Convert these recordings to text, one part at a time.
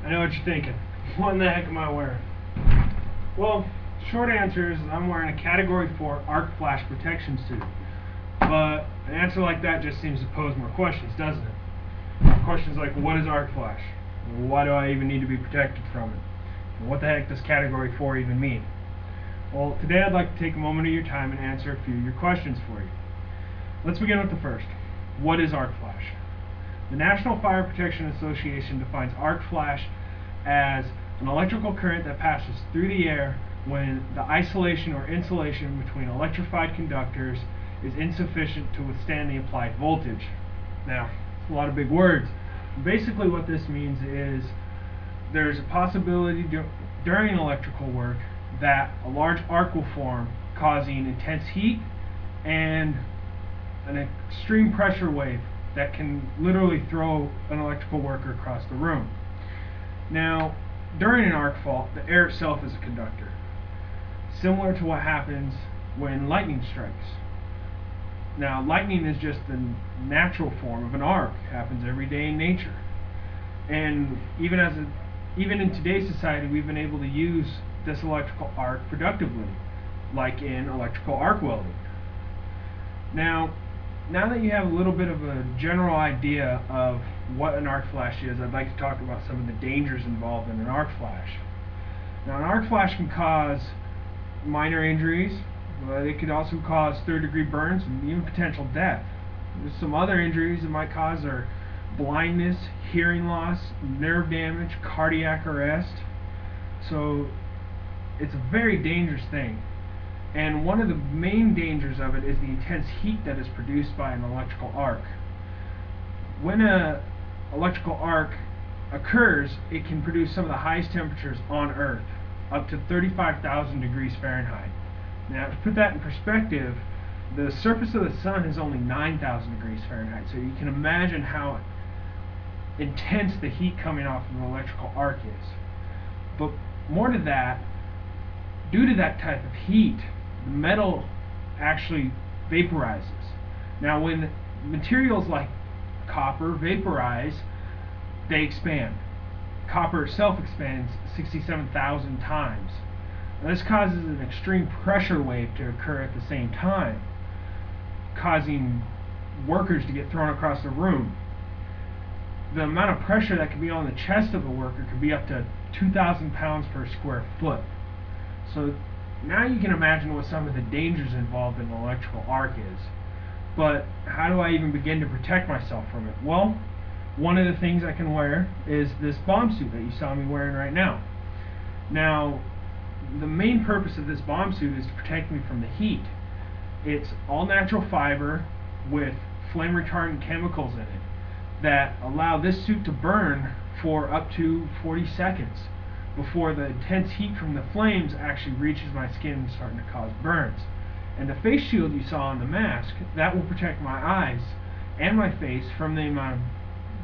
I know what you're thinking. What in the heck am I wearing? Well, short answer is I'm wearing a Category 4 arc flash protection suit. But an answer like that just seems to pose more questions, doesn't it? Questions like, what is arc flash? Why do I even need to be protected from it? And what the heck does Category 4 even mean? Well, today I'd like to take a moment of your time and answer a few of your questions for you. Let's begin with the first. What is arc flash? The National Fire Protection Association defines arc flash as an electrical current that passes through the air when the isolation or insulation between electrified conductors is insufficient to withstand the applied voltage. Now, it's a lot of big words. Basically what this means is there's a possibility during electrical work that a large arc will form, causing intense heat and an extreme pressure wave that can literally throw an electrical worker across the room. Now, during an arc fault, the air itself is a conductor, similar to what happens when lightning strikes. Now, lightning is just the natural form of an arc. It happens every day in nature. And even in today's society, we've been able to use this electrical arc productively, like in electrical arc welding. Now that you have a little bit of a general idea of what an arc flash is, I'd like to talk about some of the dangers involved in an arc flash. Now, an arc flash can cause minor injuries, but it could also cause third-degree burns and even potential death. There's some other injuries it might cause are blindness, hearing loss, nerve damage, cardiac arrest. So it's a very dangerous thing. And one of the main dangers of it is the intense heat that is produced by an electrical arc. When an electrical arc occurs, it can produce some of the highest temperatures on Earth, up to 35,000 degrees Fahrenheit. Now, to put that in perspective, the surface of the sun is only 9,000 degrees Fahrenheit, so you can imagine how intense the heat coming off of an electrical arc is. But more to that, due to that type of heat, the metal actually vaporizes. Now, when materials like copper vaporize, they expand. Copper itself expands 67,000 times. Now, this causes an extreme pressure wave to occur at the same time, causing workers to get thrown across the room. The amount of pressure that can be on the chest of a worker could be up to 2,000 pounds per square foot. So now you can imagine what some of the dangers involved in an electrical arc is. But how do I even begin to protect myself from it? Well, one of the things I can wear is this bomb suit that you saw me wearing right now. Now, the main purpose of this bomb suit is to protect me from the heat. It's all natural fiber with flame retardant chemicals in it that allow this suit to burn for up to 40 seconds before the intense heat from the flames actually reaches my skin and starting to cause burns. And the face shield you saw on the mask, that will protect my eyes and my face from the amount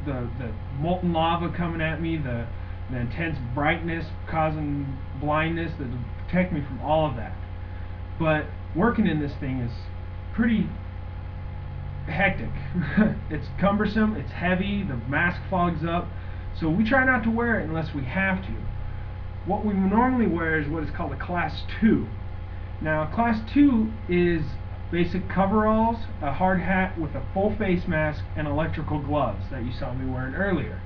of the molten lava coming at me, the intense brightness causing blindness, that will protect me from all of that. But working in this thing is pretty hectic. It's cumbersome, it's heavy, the mask fogs up, so we try not to wear it unless we have to. What we normally wear is what is called a Class 2. Now, Class 2 is basic coveralls, a hard hat with a full face mask, and electrical gloves that you saw me wearing earlier.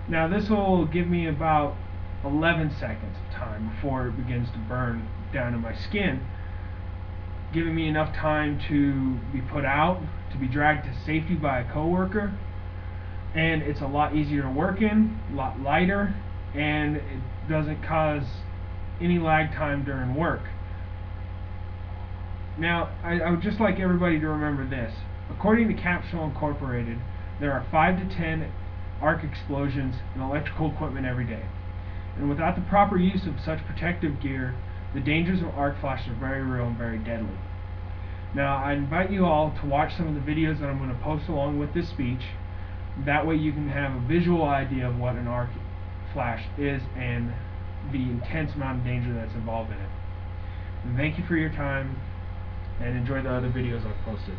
Now, this will give me about 11 seconds of time before it begins to burn down in my skin, giving me enough time to be put out, to be dragged to safety by a coworker, and it's a lot easier to work in, a lot lighter, and it doesn't cause any lag time during work. Now, I would just like everybody to remember this. According to Capsule Incorporated, there are 5 to 10 arc explosions in electrical equipment every day. And without the proper use of such protective gear, the dangers of arc flash are very real and very deadly. Now, I invite you all to watch some of the videos that I'm going to post along with this speech. That way you can have a visual idea of what an arc flash is and the intense amount of danger that's involved in it. And thank you for your time, and enjoy the other videos I've posted.